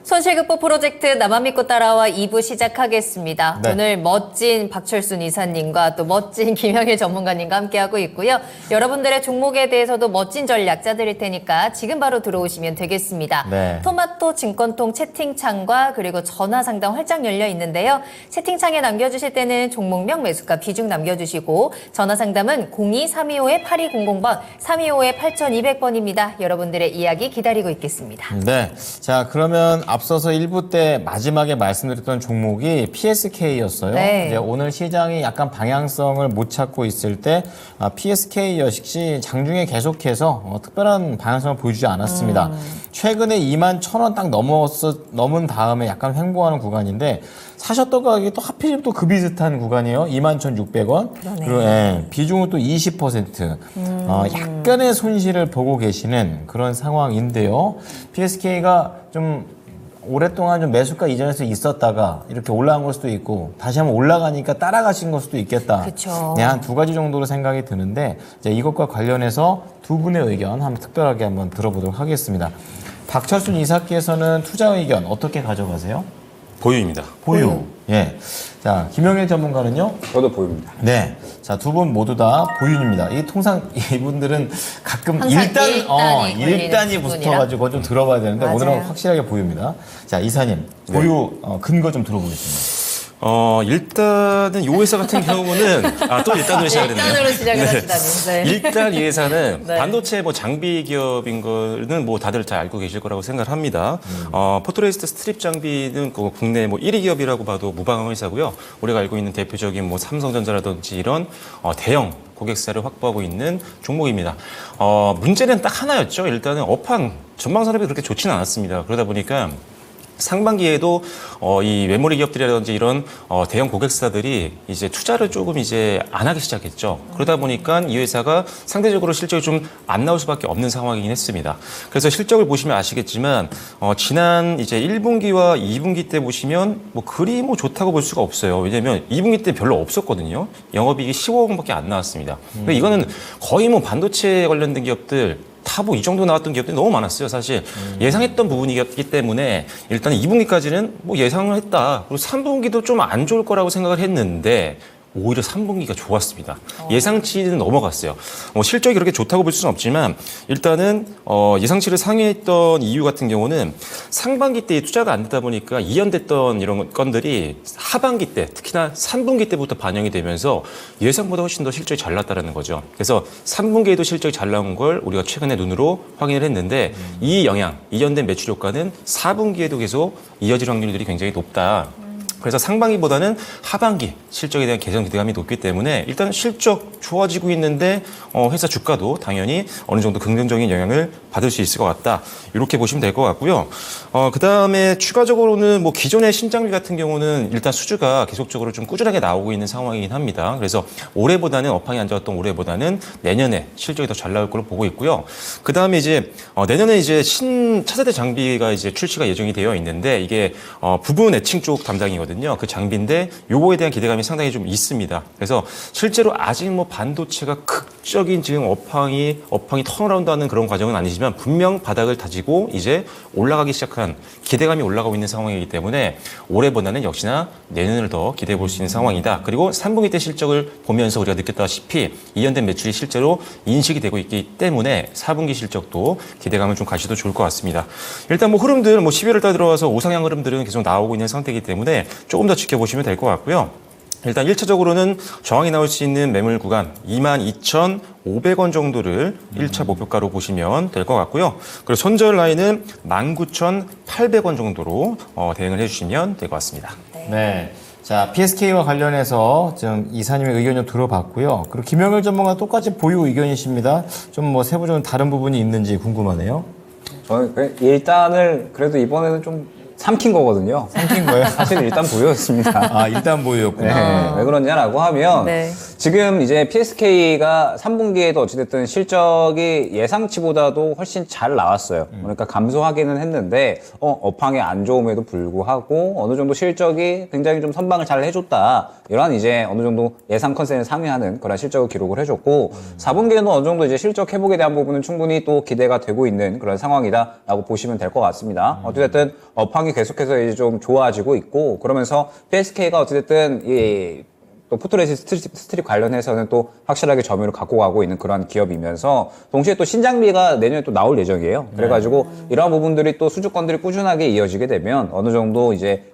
손실 극복 프로젝트 나만 믿고 따라와 2부 시작하겠습니다. 네. 오늘 멋진 박철순 이사님과 또 멋진 김영일 전문가님과 함께하고 있고요. 여러분들의 종목에 대해서도 멋진 전략 짜드릴 테니까 지금 바로 들어오시면 되겠습니다. 네. 토마토 증권통 채팅창과 그리고 전화 상담 활짝 열려 있는데요. 채팅창에 남겨주실 때는 종목명, 매수가, 비중 남겨주시고 전화 상담은 02-325-8200번, 325-8200번입니다. 여러분들의 이야기 기다리고 있겠습니다. 네. 자, 그러면 앞서서 1부 때 마지막에 말씀드렸던 종목이 PSK였어요. 네. 이제 오늘 시장이 약간 방향성을 못 찾고 있을 때 PSK 역시 장중에 계속해서 특별한 방향성을 보여주지 않았습니다. 최근에 21,000원 딱 넘은 다음에 약간 횡보하는 구간인데 사셨던 가격이 또 하필이면 또 그 비슷한 구간이에요. 21,600원. 그러네요. 그리고 비중은 또 20%. 약간의 손실을 보고 계시는 그런 상황인데요. PSK가 좀 오랫동안 좀 매수가 이전에서 있었다가 이렇게 올라간 걸 수도 있고 다시 한번 올라가니까 따라가신 걸 수도 있겠다. 그쵸. 네, 한 두 가지 정도로 생각이 드는데 이제 이것과 관련해서 두 분의 의견 한번 특별하게 한번 들어보도록 하겠습니다. 박철순 이사께서는 투자 의견 어떻게 가져가세요? 보유입니다. 보유. 예. 자, 김영일 전문가는요? 저도 보입니다. 네. 자, 두 분 모두 다 보윤입니다. 이 통상 이분들은 가끔 항상 일단이 걸리는 붙어가지고 좀 들어봐야 되는데 맞아요. 오늘은 확실하게 보유입니다. 자, 이사님, 보유 근거 좀 들어보겠습니다. 일단은 이 회사 같은 경우는 또 일단으로 시작을 했네요. 일단으로 시작을 하시다니. 네. 일단 이 회사는 네. 반도체 장비 기업인 거는 다들 잘 알고 계실 거라고 생각을 합니다. 포토레이스트 스트립 장비는 국내 1위 기업이라고 봐도 무방한 회사고요. 우리가 알고 있는 대표적인 삼성전자라든지 이런 대형 고객사를 확보하고 있는 종목입니다. 문제는 딱 하나였죠. 일단은 업황 전망 산업이 그렇게 좋지는 않았습니다. 그러다 보니까 상반기에도 이 메모리 기업들이라든지 이런 대형 고객사들이 이제 투자를 조금 안 하기 시작했죠. 그러다 보니까 이 회사가 상대적으로 실적이 좀 안 나올 수밖에 없는 상황이긴 했습니다. 그래서 실적을 보시면 아시겠지만 지난 이제 1분기와 2분기 때 보시면 그리 좋다고 볼 수가 없어요. 왜냐면 2분기 때 별로 없었거든요. 영업이익이 15억 원밖에 안 나왔습니다. 그러니까 이거는 거의 반도체 관련된 기업들 다 이 정도 나왔던 기업들이 너무 많았어요. 사실 예상했던 부분이었기 때문에 일단 2분기까지는 예상을 했다. 그리고 3분기도 좀 안 좋을 거라고 생각을 했는데 오히려 3분기가 좋았습니다. 예상치는 넘어갔어요. 실적이 그렇게 좋다고 볼 수는 없지만 일단은 예상치를 상회했던 이유 같은 경우는 상반기 때 투자가 안 되다 보니까 이연됐던 이런 건들이 하반기 때 특히나 3분기 때부터 반영이 되면서 예상보다 훨씬 더 실적이 잘 났다는 거죠. 그래서 3분기에도 실적이 잘 나온 걸 우리가 최근에 눈으로 확인을 했는데 이 영향, 이연된 매출 효과는 4분기에도 계속 이어질 확률들이 굉장히 높다. 그래서 상반기보다는 하반기 실적에 대한 개선 기대감이 높기 때문에 일단 실적 좋아지고 있는데 회사 주가도 당연히 어느 정도 긍정적인 영향을 받을 수 있을 것 같다. 이렇게 보시면 될 것 같고요. 그다음에 추가적으로는 기존의 신장비 같은 경우는 일단 수주가 계속적으로 좀 꾸준하게 나오고 있는 상황이긴 합니다. 그래서 올해보다는 업황이 안 좋았던 올해보다는 내년에 실적이 더 잘 나올 걸로 보고 있고요. 그다음에 이제 내년에 이제 차세대 장비가 이제 출시가 예정이 되어 있는데 이게 부분 애칭 쪽 담당이거든요. 그 장비인데 요거에 대한 기대감이 상당히 좀 있습니다. 그래서 실제로 아직 반도체가 극적인 지금 업황이 턴어라운드하는 그런 과정은 아니지만 분명 바닥을 다지고 이제 올라가기 시작한 기대감이 올라가고 있는 상황이기 때문에 올해보다는 역시나 내년을 더 기대해 볼 수 있는 상황이다. 그리고 3분기 때 실적을 보면서 우리가 느꼈다시피 이연된 매출이 실제로 인식이 되고 있기 때문에 4분기 실적도 기대감을 좀 가셔도 좋을 것 같습니다. 일단 흐름들 12월 달 들어와서 우상향 흐름들은 계속 나오고 있는 상태이기 때문에 조금 더 지켜보시면 될 것 같고요. 일단 1차적으로는 저항이 나올 수 있는 매물 구간 22,500원 정도를 1차 목표가로 보시면 될 것 같고요. 그리고 손절 라인은 19,800원 정도로 대응을 해주시면 될 것 같습니다. 네. 자, PSK와 관련해서 좀 이사님의 의견 좀 들어봤고요. 그리고 김영일 전문가 똑같이 보유 의견이십니다. 좀 세부적으로 다른 부분이 있는지 궁금하네요. 저는 일단을 그래도 이번에는 좀 삼킨 거거든요. 삼킨 거예요? 사실 일단 보유였습니다. 일단 보유였구나. 네, 왜 그러냐라고 하면 네. 지금 이제 PSK가 3분기에도 어찌됐든 실적이 예상치보다도 훨씬 잘 나왔어요. 그러니까 감소하기는 했는데 업황이 안 좋음에도 불구하고 어느 정도 실적이 굉장히 좀 선방을 잘 해줬다. 이러한 이제 어느 정도 예상 컨센을 상회하는 그런 실적을 기록을 해줬고 4분기에는 어느 정도 이제 실적 회복에 대한 부분은 충분히 또 기대가 되고 있는 그런 상황이다라고 보시면 될 것 같습니다. 어찌됐든 업황이 계속해서 이제 좀 좋아지고 있고 그러면서 PSK가 어찌됐든 또 포토레지스트 스트립 관련해서는 또 확실하게 점유를 갖고 가고 있는 그런 기업이면서 동시에 또 신장비가 내년에 또 나올 예정이에요. 그래가지고 이러한 부분들이 또 수주권들이 꾸준하게 이어지게 되면 어느 정도 이제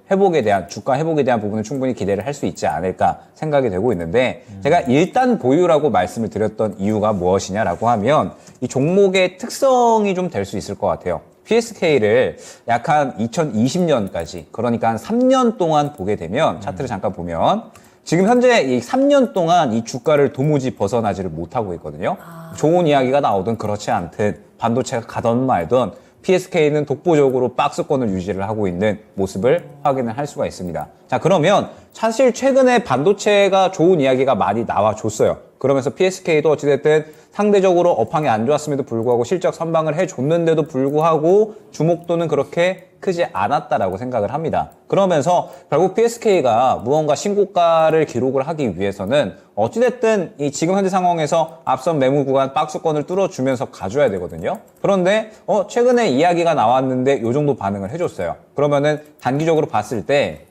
주가 회복에 대한 부분은 충분히 기대를 할 수 있지 않을까 생각이 되고 있는데 제가 일단 보유라고 말씀을 드렸던 이유가 무엇이냐라고 하면 이 종목의 특성이 좀 될 수 있을 것 같아요. PSK를 약 한 2020년까지 그러니까 한 3년 동안 보게 되면 차트를 잠깐 보면 지금 현재 이 3년 동안 이 주가를 도무지 벗어나지를 못하고 있거든요. 좋은 이야기가 나오든 그렇지 않든 반도체가 가던 말든 PSK는 독보적으로 박스권을 유지를 하고 있는 모습을 확인을 할 수가 있습니다. 자, 그러면 사실 최근에 반도체가 좋은 이야기가 많이 나와줬어요. 그러면서 PSK도 어찌됐든 상대적으로 업황이 안 좋았음에도 불구하고 실적 선방을 해줬는데도 불구하고 주목도는 그렇게 크지 않았다라고 생각을 합니다. 그러면서 결국 PSK가 무언가 신고가를 기록을 하기 위해서는 어찌됐든 이 지금 현재 상황에서 앞선 매물 구간 박스권을 뚫어주면서 가져야 되거든요. 그런데 최근에 이야기가 나왔는데 이 정도 반응을 해줬어요. 그러면은 단기적으로 봤을 때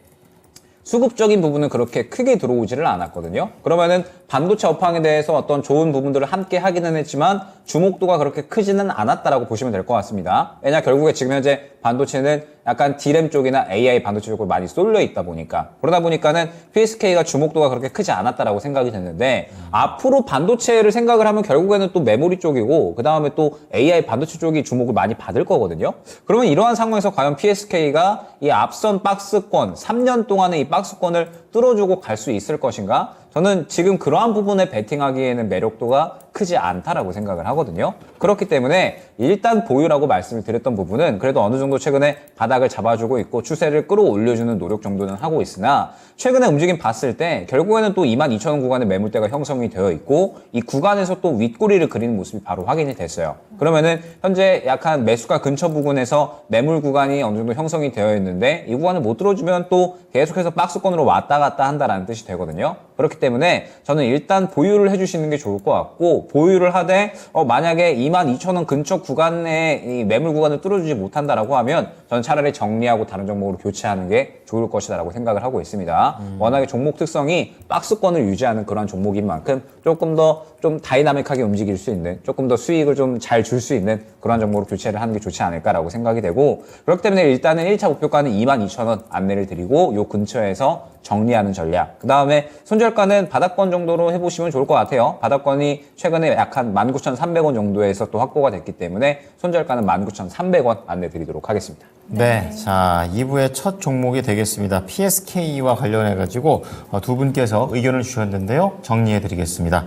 수급적인 부분은 그렇게 크게 들어오지를 않았거든요. 그러면은 반도체 업황에 대해서 어떤 좋은 부분들을 함께 하기는 했지만 주목도가 그렇게 크지는 않았다라고 보시면 될 것 같습니다. 왜냐 결국에 지금 현재 반도체는 약간 D램 쪽이나 AI 반도체 쪽으로 많이 쏠려 있다 보니까 그러다 보니까는 PSK가 주목도가 그렇게 크지 않았다라고 생각이 됐는데 앞으로 반도체를 생각을 하면 결국에는 또 메모리 쪽이고 그 다음에 또 AI 반도체 쪽이 주목을 많이 받을 거거든요. 그러면 이러한 상황에서 과연 PSK가 이 앞선 박스권 3년 동안의 이 박스권을 뚫어주고 갈 수 있을 것인가? 저는 지금 그러한 부분에 베팅하기에는 매력도가 크지 않다라고 생각을 하거든요. 그렇기 때문에 일단 보유라고 말씀을 드렸던 부분은 그래도 어느 정도 최근에 바닥을 잡아주고 있고 추세를 끌어올려주는 노력 정도는 하고 있으나 최근에 움직임 봤을 때 결국에는 또 22,000원 구간의 매물대가 형성이 되어 있고 이 구간에서 또 윗꼬리를 그리는 모습이 바로 확인이 됐어요. 그러면은 현재 약간 매수가 근처 부근에서 매물 구간이 어느 정도 형성이 되어 있는데 이 구간을 못 들어주면 또 계속해서 박스권으로 왔다 갔다 한다라는 뜻이 되거든요. 그렇기 때문에 저는 일단 보유를 해주시는 게 좋을 것 같고 보유를 하되 만약에 22,000원 근처 구간에 이 매물 구간을 뚫어주지 못한다라고 하면 저는 차라리 정리하고 다른 종목으로 교체하는 게 좋을 것이다라고 생각을 하고 있습니다. 워낙에 종목 특성이 박스권을 유지하는 그런 종목인 만큼 조금 더 좀 다이나믹하게 움직일 수 있는 조금 더 수익을 좀 잘 줄 수 있는 그런 종목으로 교체를 하는 게 좋지 않을까라고 생각이 되고 그렇기 때문에 일단은 1차 목표가는 22,000원 안내를 드리고 요 근처에서 정리하는 전략. 그 다음에 손절가는 바닥권 정도로 해보시면 좋을 것 같아요. 바닥권이 최근에 약 한 19,300원 정도에서 또 확보가 됐기 때문에 손절가는 19,300원 안내 드리도록 하겠습니다. 네, 자 2부의 첫 종목이 되겠습니다. PSK와 관련해가지고 두 분께서 의견을 주셨는데요. 정리해드리겠습니다.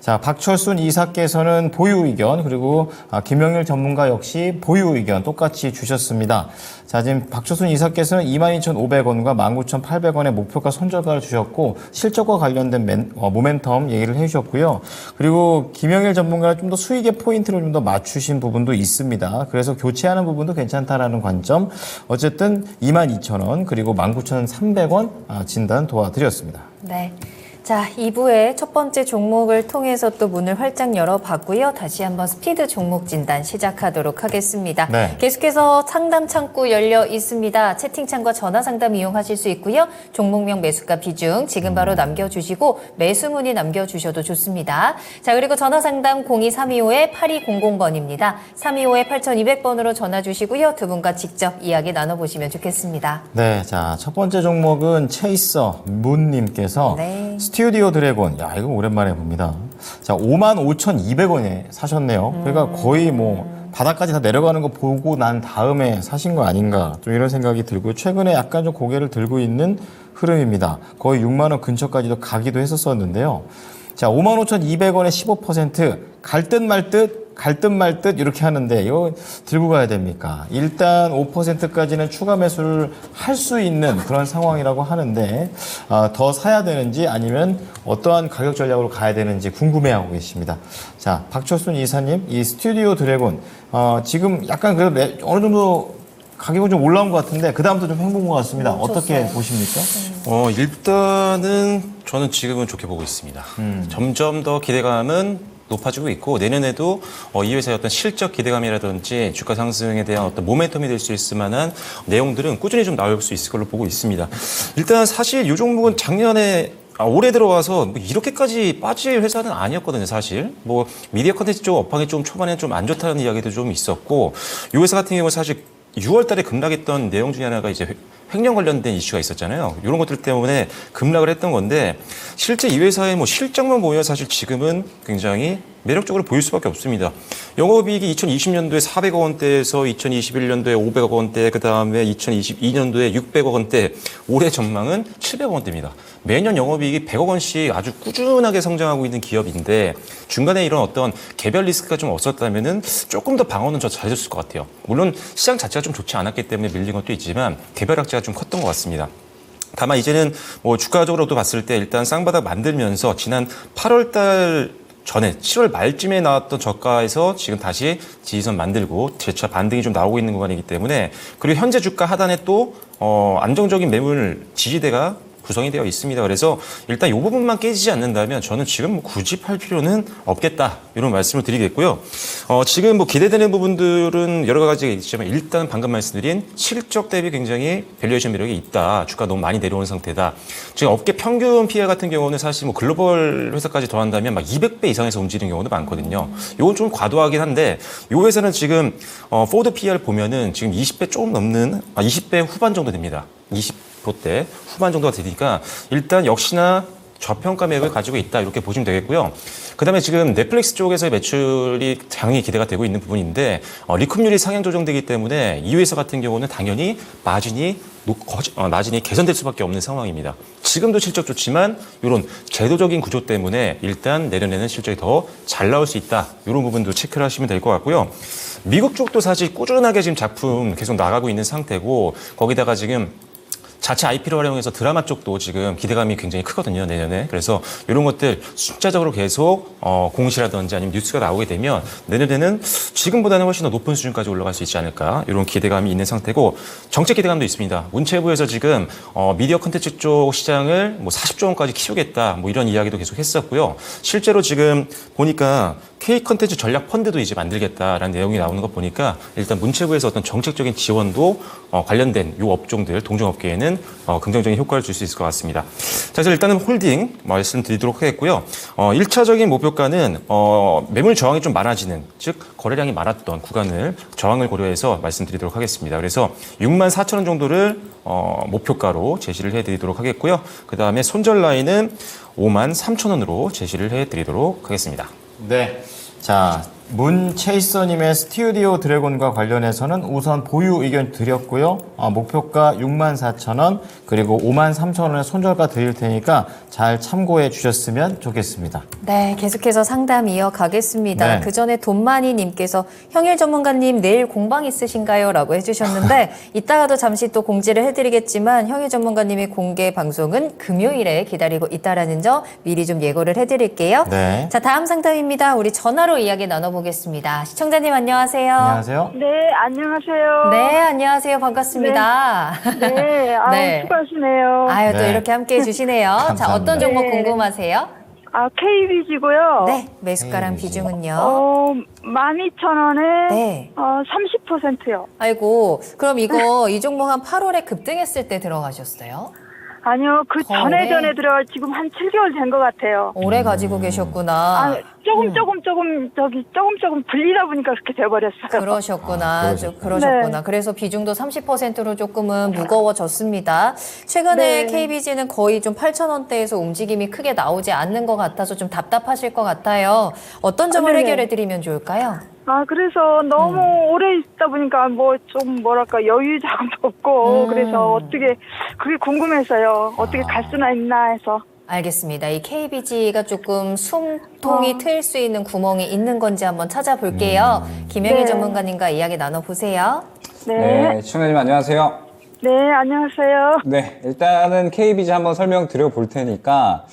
자, 박철순 이사께서는 보유 의견, 그리고 김영일 전문가 역시 보유 의견 똑같이 주셨습니다. 자, 지금 박철순 이사께서는 22,500원과 19,800원의 목표가 손절가를 주셨고 실적과 관련된 모멘텀 얘기를 해주셨고요. 그리고 김영일 전문가는 좀 더 수익의 포인트를 좀 더 맞추신 부분도 있습니다. 그래서 교체하는 부분도 괜찮다라는 관점. 어쨌든 22,000원 그리고 19,300원 진단 도와드렸습니다. 네. 자, 2부의 첫 번째 종목을 통해서 또 문을 활짝 열어봤고요. 다시 한번 스피드 종목 진단 시작하도록 하겠습니다. 네. 계속해서 상담 창구 열려 있습니다. 채팅창과 전화 상담 이용하실 수 있고요. 종목명 매수가 비중 지금 바로 남겨주시고 매수 문의 남겨주셔도 좋습니다. 자, 그리고 전화 상담 02325-8200번입니다. 325-8200번으로 전화 주시고요. 두 분과 직접 이야기 나눠보시면 좋겠습니다. 네, 자, 첫 번째 종목은 체이서 문님께서 네. 스튜디오 드래곤, 야, 이거 오랜만에 봅니다. 자, 55,200원에 사셨네요. 그러니까 거의 뭐 바닥까지 다 내려가는 거 보고 난 다음에 사신 거 아닌가, 좀 이런 생각이 들고요. 최근에 약간 좀 고개를 들고 있는 흐름입니다. 거의 6만 원 근처까지도 가기도 했었었는데요. 자, 55,200원에 15% 갈 듯 말 듯, 갈 듯 말 듯 이렇게 하는데 이거 들고 가야 됩니까? 일단 5%까지는 추가 매수를 할 수 있는 그런 상황이라고 하는데 더 사야 되는지 아니면 어떠한 가격 전략으로 가야 되는지 궁금해하고 계십니다. 자, 박철순 이사님, 이 스튜디오 드래곤 지금 약간 그래도 어느 정도 가격은 좀 올라온 것 같은데 그 다음부터 좀 횡보인 것 같습니다. 어떻게 보십니까? 일단은 저는 지금은 좋게 보고 있습니다. 점점 더 기대감은 높아지고 있고 내년에도 이 회사의 어떤 실적 기대감이라든지 주가 상승에 대한 어떤 모멘텀이 될 수 있을 만한 내용들은 꾸준히 좀 나올 수 있을 걸로 보고 있습니다. 일단 사실 이 종목은 작년에 올해 들어와서 뭐 이렇게까지 빠질 회사는 아니었거든요, 사실. 뭐 미디어 컨텐츠 쪽 업황이 좀 초반에 좀 안 좋다는 이야기도 좀 있었고, 이 회사 같은 경우 사실 6월 달에 급락했던 내용 중에 하나가 이제 횡령 관련된 이슈가 있었잖아요. 이런 것들 때문에 급락을 했던 건데 실제 이 회사의 뭐 실적만 보면 사실 지금은 굉장히 매력적으로 보일 수밖에 없습니다. 영업이익이 2020년도에 400억 원대에서 2021년도에 500억 원대, 그다음에 2022년도에 600억 원대, 올해 전망은 700억 원대입니다. 매년 영업이익이 100억 원씩 아주 꾸준하게 성장하고 있는 기업인데 중간에 이런 어떤 개별 리스크가 좀 없었다면은 조금 더 방어는 더 잘해줬을 것 같아요. 물론 시장 자체가 좀 좋지 않았기 때문에 밀린 것도 있지만 개별 악재가 좀 컸던 것 같습니다. 다만 이제는 뭐 주가적으로도 봤을 때 일단 쌍바닥 만들면서 지난 8월 달 전에 7월 말쯤에 나왔던 저가에서 지금 다시 지지선 만들고 재차 반등이 좀 나오고 있는 구간이기 때문에 그리고 현재 주가 하단에 또 안정적인 매물 지지대가 구성이 되어 있습니다. 그래서 일단 이 부분만 깨지지 않는다면 저는 지금 뭐 굳이 팔 필요는 없겠다 이런 말씀을 드리겠고요. 지금 뭐 기대되는 부분들은 여러 가지가 있지만 일단 방금 말씀드린 실적 대비 굉장히 밸류에이션 매력이 있다. 주가 너무 많이 내려온 상태다. 지금 업계 평균 PE 같은 경우는 사실 뭐 글로벌 회사까지 더한다면 막 200배 이상에서 움직이는 경우도 많거든요. 이건 좀 과도하긴 한데 이 회사는 지금 포드 PER 보면은 지금 20배 조금 넘는 20배 후반 정도 됩니다. 20%대 후반 정도가 되니까 일단 역시나 저평가 매력을 가지고 있다 이렇게 보시면 되겠고요. 그다음에 지금 넷플릭스 쪽에서의 매출이 당연히 기대가 되고 있는 부분인데 리쿰률이 상향 조정되기 때문에 이 회사 같은 경우는 당연히 마진이 개선될 수밖에 없는 상황입니다. 지금도 실적 좋지만 이런 제도적인 구조 때문에 일단 내년에는 실적이 더 잘 나올 수 있다. 이런 부분도 체크를 하시면 될 것 같고요. 미국 쪽도 사실 꾸준하게 지금 작품 계속 나가고 있는 상태고 거기다가 지금 자체 IP를 활용해서 드라마 쪽도 지금 기대감이 굉장히 크거든요, 내년에. 그래서 이런 것들 숫자적으로 계속 공시라든지 아니면 뉴스가 나오게 되면 내년에는 지금보다는 훨씬 더 높은 수준까지 올라갈 수 있지 않을까 이런 기대감이 있는 상태고 정책 기대감도 있습니다. 문체부에서 지금 미디어 콘텐츠 쪽 시장을 뭐 40조 원까지 키우겠다 뭐 이런 이야기도 계속 했었고요. 실제로 지금 보니까 K 콘텐츠 전략 펀드도 이제 만들겠다라는 내용이 나오는 거 보니까 일단 문체부에서 어떤 정책적인 지원도 관련된 이 업종들 동종업계에는 긍정적인 효과를 줄 수 있을 것 같습니다. 자, 그래서 일단은 홀딩 말씀드리도록 하겠고요. 1차적인 목표가는 매물 저항이 좀 많아지는 즉 거래량이 많았던 구간을 저항을 고려해서 말씀드리도록 하겠습니다. 그래서 64,000원 정도를 목표가로 제시를 해드리도록 하겠고요. 그 다음에 손절 라인은 53,000원으로 제시를 해드리도록 하겠습니다. 네. 자, 문체이서님의 스튜디오 드래곤과 관련해서는 우선 보유 의견 드렸고요. 목표가 64,000원 그리고 53,000원의 손절가 드릴 테니까 잘 참고해 주셨으면 좋겠습니다. 네, 계속해서 상담 이어가겠습니다. 네. 그 전에 돈마니님께서 형일 전문가님 내일 공방 있으신가요? 라고 해주셨는데 이따가도 잠시 또 공지를 해드리겠지만 형일 전문가님의 공개 방송은 금요일에 기다리고 있다라는 점 미리 좀 예고를 해드릴게요. 네. 자, 다음 상담입니다. 우리 전화로 이야기 나눠보겠습니다. 시청자님 안녕하세요. 안녕하세요. 네, 안녕하세요. 네, 안녕하세요. 반갑습니다. 네, 아우, 네. 수고하시네요. 아유, 또 네. 이렇게 함께 해주시네요. 자, 감사합니다. 어떤 종목 네. 궁금하세요? KBG고요. 네, 매수가랑 KBG. 비중은요? 12,000원에 네. 30%요. 아이고, 그럼 이 종목 한 8월에 급등했을 때 들어가셨어요? 아니요, 그 거래? 전에 들어 지금 한 7개월 된 것 같아요. 오래 가지고 계셨구나. 조금 불리다 보니까 그렇게 돼버렸어요. 그러셨구나. 그러셨구나. 그러셨구나. 네. 그래서 비중도 30%로 조금은 무거워졌습니다. 최근에 네. KBG는 거의 좀 8,000원대에서 움직임이 크게 나오지 않는 것 같아서 좀 답답하실 것 같아요. 어떤 점을 네네. 해결해드리면 좋을까요? 그래서 너무 오래 있다 보니까 여유 자금도 없고, 그래서 그게 궁금해서요. 어떻게 갈 수나 있나 해서. 알겠습니다. 이 KBG가 조금 숨통이 트일 수 있는 구멍이 있는 건지 한번 찾아볼게요. 김영일 네. 전문가님과 이야기 나눠보세요. 네. 시청자님 안녕하세요. 네, 안녕하세요. 네, 일단은 KBG 한번 설명드려 볼 테니까,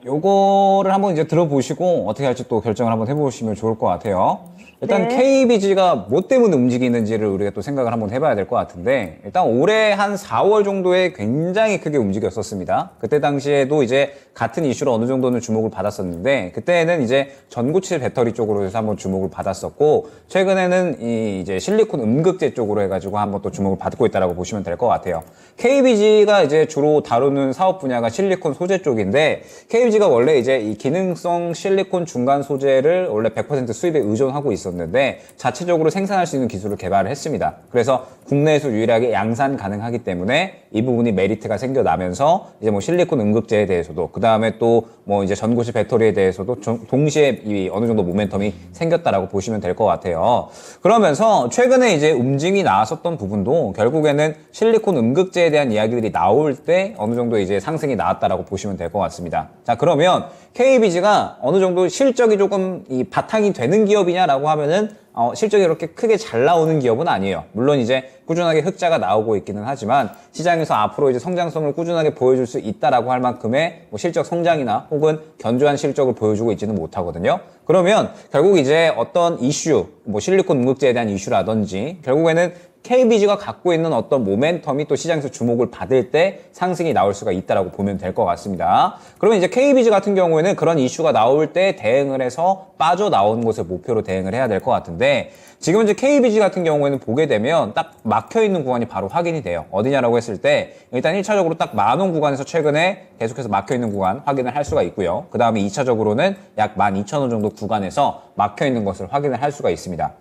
요거를 한번 이제 들어보시고 어떻게 할지 또 결정을 한번 해보시면 좋을 것 같아요. 일단 네. KBG가 뭐 때문에 움직이는지를 우리가 또 생각을 한번 해봐야 될 것 같은데, 일단 올해 한 4월 정도에 굉장히 크게 움직였었습니다. 그때 당시에도 이제 같은 이슈로 어느 정도는 주목을 받았었는데, 그때는 이제 전고체 배터리 쪽으로 해서 한번 주목을 받았었고, 최근에는 이 이제 실리콘 음극재 쪽으로 해가지고 한번 또 주목을 받고 있다라고 보시면 될 것 같아요. KBG가 이제 주로 다루는 사업 분야가 실리콘 소재 쪽인데, KBG가 원래 이제 이 기능성 실리콘 중간 소재를 원래 100% 수입에 의존하고 있었는데, 자체적으로 생산할 수 있는 기술을 개발을 했습니다. 그래서 국내에서 유일하게 양산 가능하기 때문에 이 부분이 메리트가 생겨나면서 이제 뭐 실리콘 음극재에 대해서도, 그 다음에 또 뭐 이제 전고체 배터리에 대해서도 동시에 이 어느 정도 모멘텀이 생겼다라고 보시면 될 것 같아요. 그러면서 최근에 이제 움직임이 나왔었던 부분도 결국에는 실리콘 음극재에 대한 이야기들이 나올 때 어느 정도 이제 상승이 나왔다라고 보시면 될 것 같습니다. 자, 그러면 KBG가 어느 정도 실적이 조금 이 바탕이 되는 기업이냐라고 하면은 실적이 그렇게 크게 잘 나오는 기업은 아니에요. 물론 이제 꾸준하게 흑자가 나오고 있기는 하지만 시장에서 앞으로 이제 성장성을 꾸준하게 보여줄 수 있다라고 할 만큼의 뭐 실적 성장이나 혹은 견조한 실적을 보여주고 있지는 못하거든요. 그러면 결국 이제 어떤 이슈, 뭐 실리콘 음극재에 대한 이슈라든지 결국에는 KBG가 갖고 있는 어떤 모멘텀이 또 시장에서 주목을 받을 때 상승이 나올 수가 있다라고 보면 될 것 같습니다. 그러면 이제 KBG 같은 경우에는 그런 이슈가 나올 때 대응을 해서 빠져나오는 것을 목표로 대응을 해야 될 것 같은데, 지금 이제 KBG 같은 경우에는 보게 되면 딱 막혀있는 구간이 바로 확인이 돼요. 어디냐라고 했을 때 일단 1차적으로 딱 10,000원 구간에서 최근에 계속해서 막혀있는 구간 확인을 할 수가 있고요. 그 다음에 2차적으로는 약 12,000원 정도 구간에서 막혀있는 것을 확인을 할 수가 있습니다.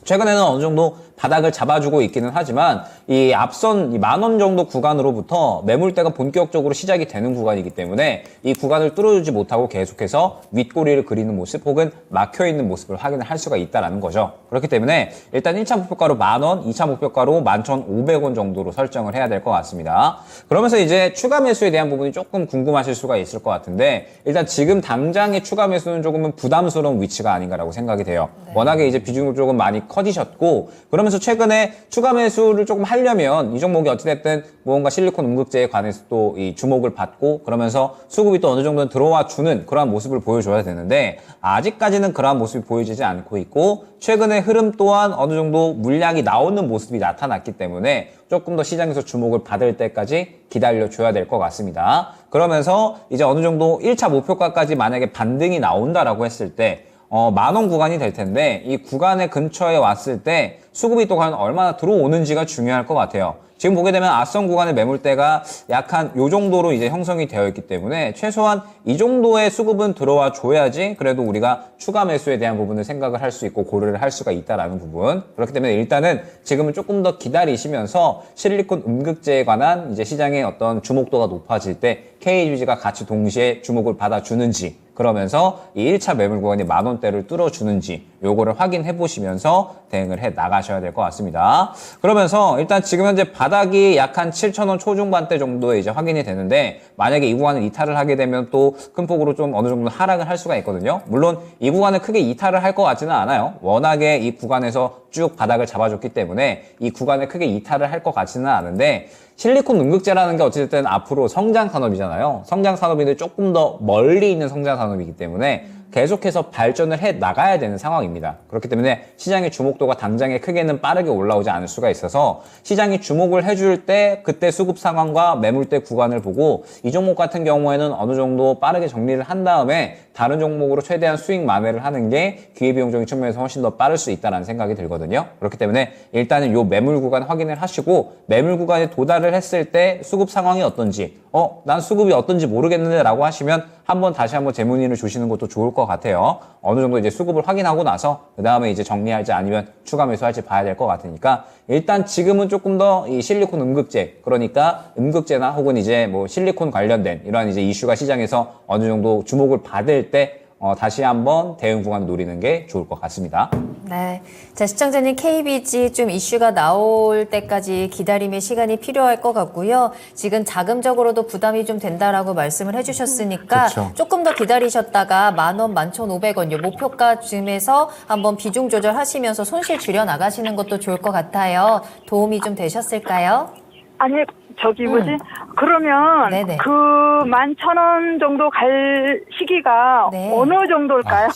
최근에는 어느 정도 바닥을 잡아주고 있기는 하지만 이 앞선 10,000원 정도 구간으로부터 매물대가 본격적으로 시작이 되는 구간이기 때문에 이 구간을 뚫어주지 못하고 계속해서 윗꼬리를 그리는 모습 혹은 막혀있는 모습을 확인을 할 수가 있다는 거죠. 그렇기 때문에 일단 1차 목표가로 10,000원, 2차 목표가로 11,500원 정도로 설정을 해야 될 것 같습니다. 그러면서 이제 추가 매수에 대한 부분이 조금 궁금하실 수가 있을 것 같은데, 일단 지금 당장의 추가 매수는 조금은 부담스러운 위치가 아닌가라고 생각이 돼요. 워낙에 이제 비중을 조금 많이 커지셨고, 그러면서 최근에 추가 매수를 조금 하려면 이 종목이 어찌됐든 무언가 실리콘 음극재에 관해서 또 이 주목을 받고 그러면서 수급이 또 어느 정도는 들어와 주는 그러한 모습을 보여줘야 되는데, 아직까지는 그러한 모습이 보여지지 않고 있고, 최근의 흐름 또한 어느 정도 물량이 나오는 모습이 나타났기 때문에 조금 더 시장에서 주목을 받을 때까지 기다려줘야 될 것 같습니다. 그러면서 이제 어느 정도 1차 목표가까지 만약에 반등이 나온다라고 했을 때 10,000원 구간이 될 텐데, 이 구간의 근처에 왔을 때 수급이 또 과연 얼마나 들어오는지가 중요할 것 같아요. 지금 보게 되면 앞선 구간의 매물대가 약간 요 정도로 이제 형성이 되어 있기 때문에 최소한 이 정도의 수급은 들어와 줘야지 그래도 우리가 추가 매수에 대한 부분을 생각을 할 수 있고 고려를 할 수가 있다라는 부분. 그렇기 때문에 일단은 지금은 조금 더 기다리시면서 실리콘 음극재에 관한 이제 시장의 어떤 주목도가 높아질 때 KBG가 같이 동시에 주목을 받아주는지, 그러면서 이 1차 매물 구간이 10,000원대를 뚫어주는지 요거를 확인해 보시면서 대응을 해 나가셔야 될 것 같습니다. 그러면서 일단 지금 현재 바닥이 약 한 7,000원 초중반대 정도에 이제 확인이 되는데, 만약에 이 구간을 이탈을 하게 되면 또 큰 폭으로 좀 어느 정도 하락을 할 수가 있거든요. 물론 이 구간을 크게 이탈을 할 것 같지는 않아요. 워낙에 이 구간에서 쭉 바닥을 잡아줬기 때문에 이 구간을 크게 이탈을 할 것 같지는 않은데, 실리콘 음극재라는 게 어쨌든 앞으로 성장 산업이잖아요. 성장 산업인데 조금 더 멀리 있는 성장 산업이기 때문에 계속해서 발전을 해 나가야 되는 상황입니다. 그렇기 때문에 시장의 주목도가 당장에 크게는 빠르게 올라오지 않을 수가 있어서 시장이 주목을 해줄 때 그때 수급 상황과 매물대 구간을 보고 이 종목 같은 경우에는 어느 정도 빠르게 정리를 한 다음에 다른 종목으로 최대한 수익 만회를 하는 게 기회비용적인 측면에서 훨씬 더 빠를 수 있다는 생각이 들거든요. 그렇기 때문에 일단은 요 매물 구간 확인을 하시고, 매물 구간에 도달을 했을 때 수급 상황이 어떤지, 난 수급이 어떤지 모르겠는데 라고 하시면 한번 다시 한번 재문의를 주시는 것도 좋을 것 같아요. 어느 정도 이제 수급을 확인하고 나서 그 다음에 이제 정리할지 아니면 추가 매수할지 봐야 될 것 같으니까, 일단 지금은 조금 더 이 실리콘 음극재, 그러니까 음극재나 혹은 이제 뭐 실리콘 관련된 이러한 이제 이슈가 시장에서 어느 정도 주목을 받을 때 다시 한번 대응 구간을 노리는 게 좋을 것 같습니다. 네. 자, 시청자님, KBG 좀 이슈가 나올 때까지 기다림의 시간이 필요할 것 같고요. 지금 자금적으로도 부담이 좀 된다라고 말씀을 해주셨으니까 그쵸. 조금 더 기다리셨다가 10,000원, 11,500원 요 목표가쯤에서 한번 비중 조절하시면서 손실 줄여 나가시는 것도 좋을 것 같아요. 도움이 좀 되셨을까요? 아니, 저기 뭐지? 그러면 네네. 그 11,000원 정도 갈 시기가 네. 어느 정도일까요?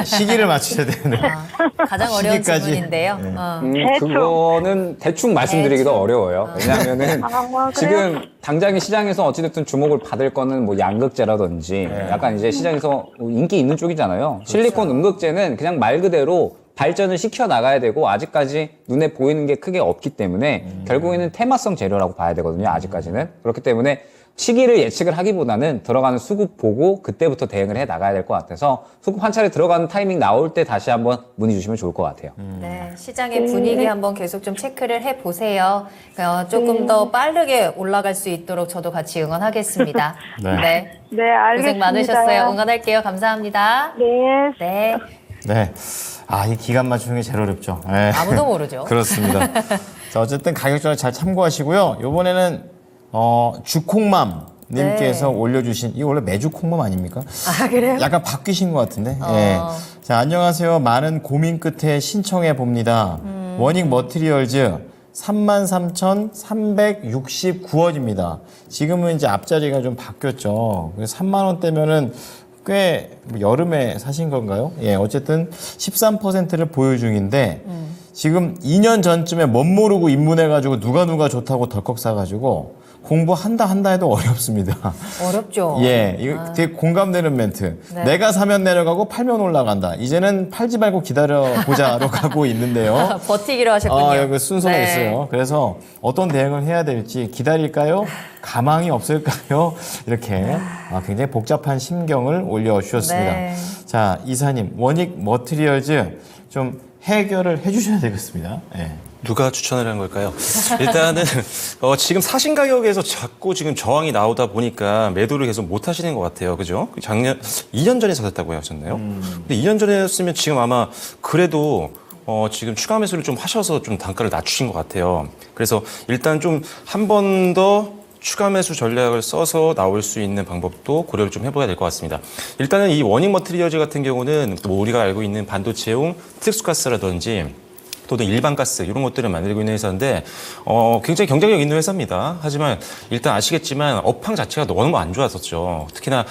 시기를 맞추셔야 되네요. 가장 어려운 시기까지. 질문인데요. 네. 대충. 그거는 대충 말씀드리기도 대충. 어려워요. 왜냐하면은 그래요? 지금 당장에 시장에서 어찌됐든 주목을 받을 거는 뭐 양극재라든지 약간 이제 시장에서 인기 있는 쪽이잖아요. 실리콘 음극재는 그냥 말 그대로 발전을 시켜 나가야 되고 아직까지 눈에 보이는 게 크게 없기 때문에 결국에는 테마성 재료라고 봐야 되거든요. 아직까지는. 그렇기 때문에 시기를 예측을 하기보다는 들어가는 수급 보고 그때부터 대응을 해 나가야 될 것 같아서 수급 한 차례 들어가는 타이밍 나올 때 다시 한번 문의 주시면 좋을 것 같아요. 네, 시장의 분위기 한번 계속 좀 체크를 해보세요. 조금 더 빠르게 올라갈 수 있도록 저도 같이 응원하겠습니다. 네. 네. 네, 알겠습니다. 고생 많으셨어요. 응원할게요. 감사합니다. 네. 네. 네. 이 기간 맞추는 게 제일 어렵죠. 네. 아무도 모르죠. 그렇습니다. 자, 어쨌든 가격 조절 잘 참고하시고요. 이번에는 주콩맘 님께서 네. 올려주신, 이거 원래 매주 콩맘 아닙니까? 아, 그래요? 약간 바뀌신 것 같은데. 예. 자, 안녕하세요. 많은 고민 끝에 신청해 봅니다. 워닝 머티리얼즈 33,369원입니다. 지금은 이제 앞자리가 좀 바뀌었죠. 그래서 3만 원대면은 꽤 여름에 사신 건가요? 예, 어쨌든 13%를 보유 중인데 지금 2년 전쯤에 멋 모르고 입문해가지고 누가 좋다고 덜컥 사가지고 공부한다 해도 어렵습니다. 어렵죠. 예, 이거 되게 공감되는 멘트. 네. 내가 사면 내려가고 팔면 올라간다. 이제는 팔지 말고 기다려보자로 가고 있는데요. 버티기로 하셨군요. 여기 순서가 네. 있어요. 그래서 어떤 대응을 해야 될지 기다릴까요? 가망이 없을까요? 이렇게 굉장히 복잡한 심경을 올려주셨습니다. 네. 자, 이사님, 워닉 머티리얼즈 좀 해결을 해주셔야 되겠습니다. 예. 누가 추천을 한 걸까요? 일단은 지금 사신 가격에서 자꾸 지금 저항이 나오다 보니까 매도를 계속 못 하시는 것 같아요. 그죠? 작년 2년 전에 사셨다고 하셨나요? 근데 2년 전에 였으면 지금 아마 그래도 지금 추가 매수를 좀 하셔서 좀 단가를 낮추신 것 같아요. 그래서 일단 좀 한 번 더 추가 매수 전략을 써서 나올 수 있는 방법도 고려를 좀 해봐야 될 것 같습니다. 일단은 이 워닝 머티리얼즈 같은 경우는 뭐 우리가 알고 있는 반도체용 특수가스라든지 또는 일반 가스 이런 것들을 만들고 있는 회사인데 굉장히 경쟁력 있는 회사입니다. 하지만 일단 아시겠지만 업황 자체가 너무 안 좋았었죠. 특히나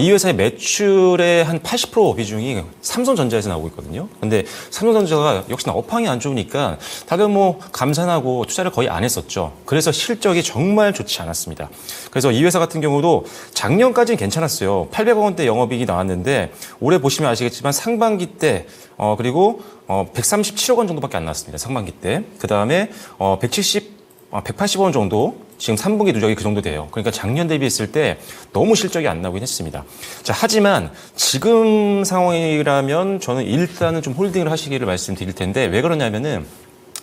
이 회사의 매출의 한 80% 비중이 삼성전자에서 나오고 있거든요. 근데 삼성전자가 역시나 업황이 안 좋으니까 다들 뭐 감산하고 투자를 거의 안 했었죠. 그래서 실적이 정말 좋지 않았습니다. 그래서 이 회사 같은 경우도 작년까지는 괜찮았어요. 800억 원대 영업이익이 나왔는데 올해 보시면 아시겠지만 상반기 때 그리고 137억 원 정도밖에 안 나왔습니다. 상반기 때. 그 다음에 180억 원 정도 지금 3분기 누적이 그 정도 돼요. 그러니까 작년 대비했을 때 너무 실적이 안 나오긴 했습니다. 자, 하지만 지금 상황이라면 저는 일단은 좀 홀딩을 하시기를 말씀드릴 텐데 왜 그러냐면은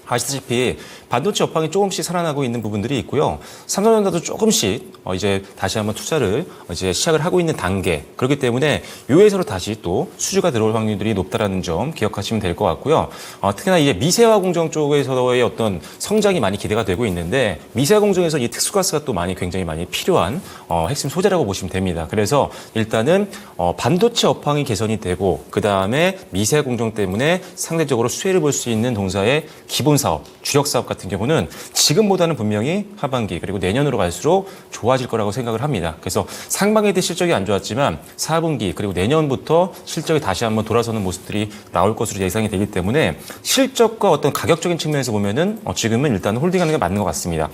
아시다시피 반도체 업황이 조금씩 살아나고 있는 부분들이 있고요. 삼성전자도 조금씩 이제 다시 한번 투자를 이제 시작을 하고 있는 단계. 그렇기 때문에 이 회사로 다시 또 수주가 들어올 확률들이 높다라는 점 기억하시면 될 것 같고요. 특히나 이제 미세화 공정 쪽에서의 어떤 성장이 많이 기대가 되고 있는데 미세화 공정에서 이 특수가스가 또 굉장히 많이 필요한 핵심 소재라고 보시면 됩니다. 그래서 일단은 반도체 업황이 개선이 되고 그 다음에 미세화 공정 때문에 상대적으로 수혜를 볼 수 있는 동사의 기본 사업, 주력 사업 같은 경우는 지금보다는 분명히 하반기 그리고 내년으로 갈수록 좋아질 거라고 생각을 합니다. 그래서 상반기 때 실적이 안 좋았지만 4분기 그리고 내년부터 실적이 다시 한번 돌아서는 모습들이 나올 것으로 예상이 되기 때문에 실적과 어떤 가격적인 측면에서 보면은 지금은 일단 홀딩하는 게 맞는 것 같습니다.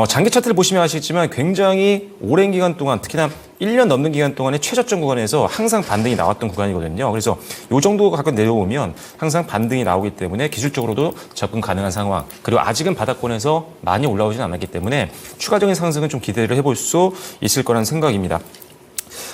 장기 차트를 보시면 아시겠지만 굉장히 오랜 기간 동안 특히나 1년 넘는 기간 동안에 최저점 구간에서 항상 반등이 나왔던 구간이거든요. 그래서 이 정도 가끔 내려오면 항상 반등이 나오기 때문에 기술적으로도 접근 가능한 상황. 그리고 아직은 바닥권에서 많이 올라오지는 않았기 때문에 추가적인 상승은 좀 기대를 해볼 수 있을 거라는 생각입니다.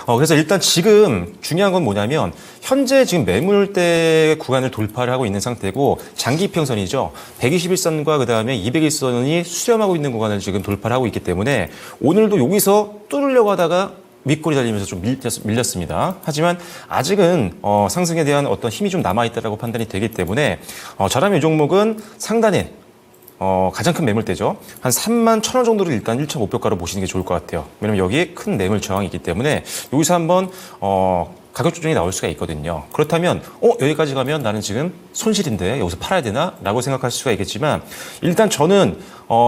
그래서 일단 지금 중요한 건 뭐냐면 현재 지금 매물대 구간을 돌파를 하고 있는 상태고 장기 평선이죠. 121선과 그다음에 201선이 수렴하고 있는 구간을 지금 돌파를 하고 있기 때문에 오늘도 여기서 뚫으려고 하다가 윗골이 달리면서 좀 밀렸습니다. 하지만 아직은 상승에 대한 어떤 힘이 좀 남아있다라고 판단이 되기 때문에 저라면 이 종목은 상단에 가장 큰 매물대죠. 한 31,000원 정도를 일단 1차 목표가로 보시는 게 좋을 것 같아요. 왜냐면 여기에 큰 매물 저항이 있기 때문에 여기서 한번 가격 조정이 나올 수가 있거든요. 그렇다면 여기까지 가면 나는 지금 손실인데 여기서 팔아야 되나? 라고 생각할 수가 있겠지만 일단 저는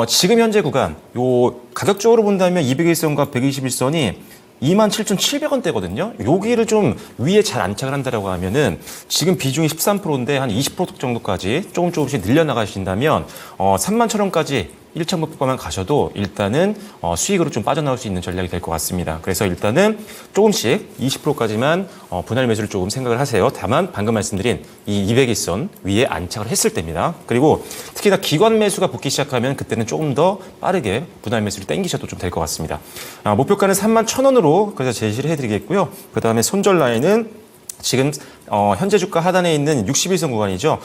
지금 현재 구간 요 가격적으로 본다면 201선과 121선이 27,700원대거든요. 여기를 좀 위에 잘 안착을 한다라고 하면은 지금 비중이 13%인데 한 20% 정도까지 조금씩 늘려나가신다면 31,000원까지 1차 목표가만 가셔도 일단은 수익으로 좀 빠져나올 수 있는 전략이 될 것 같습니다. 그래서 일단은 조금씩 20%까지만 분할 매수를 조금 생각을 하세요. 다만 방금 말씀드린 이 200일선 위에 안착을 했을 때입니다. 그리고 특히나 기관 매수가 붙기 시작하면 그때는 조금 더 빠르게 분할 매수를 땡기셔도 좀 될 것 같습니다. 목표가는 31,000원으로 그래서 제시를 해드리겠고요. 그 다음에 손절 라인은 지금 현재 주가 하단에 있는 61선 구간이죠.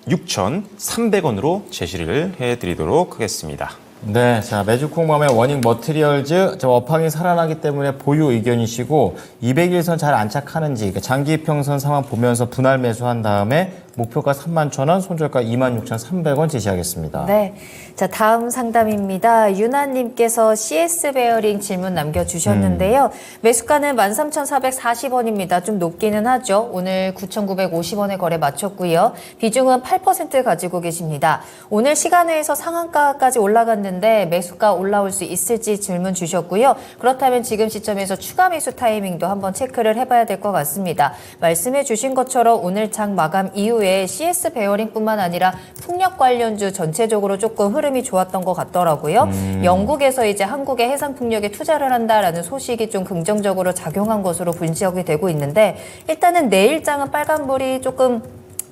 26,300원으로 제시를 해드리도록 하겠습니다. 네, 자 매주콩맘의 워닝 머티리얼즈 업황이 살아나기 때문에 보유 의견이시고 200일선 잘 안착하는지 그러니까 장기 평선 상황 보면서 분할 매수한 다음에 목표가 31,000원, 손절가 26,300원 제시하겠습니다. 네. 자, 다음 상담입니다. 유나님께서 CS 베어링 질문 남겨주셨는데요. 매수가는 13,440원입니다. 좀 높기는 하죠. 오늘 9,950원에 거래 마쳤고요. 비중은 8% 가지고 계십니다. 오늘 시간외에서 상한가까지 올라갔는데 매수가 올라올 수 있을지 질문 주셨고요. 그렇다면 지금 시점에서 추가 매수 타이밍도 한번 체크를 해봐야 될 것 같습니다. 말씀해 주신 것처럼 오늘 장 마감 이후에 CS 베어링뿐만 아니라 풍력 관련주 전체적으로 조금 흐름이 좋았던 것 같더라고요. 영국에서 이제 한국의 해상 풍력에 투자를 한다라는 소식이 좀 긍정적으로 작용한 것으로 분석이 되고 있는데 일단은 내일장은 빨간불이 조금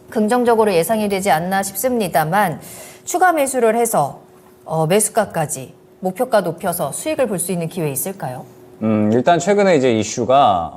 긍정적으로 예상이 되지 않나 싶습니다만 추가 매수를 해서 매수가까지 목표가 높여서 수익을 볼 수 있는 기회 있을까요? 일단 최근에 이제 이슈가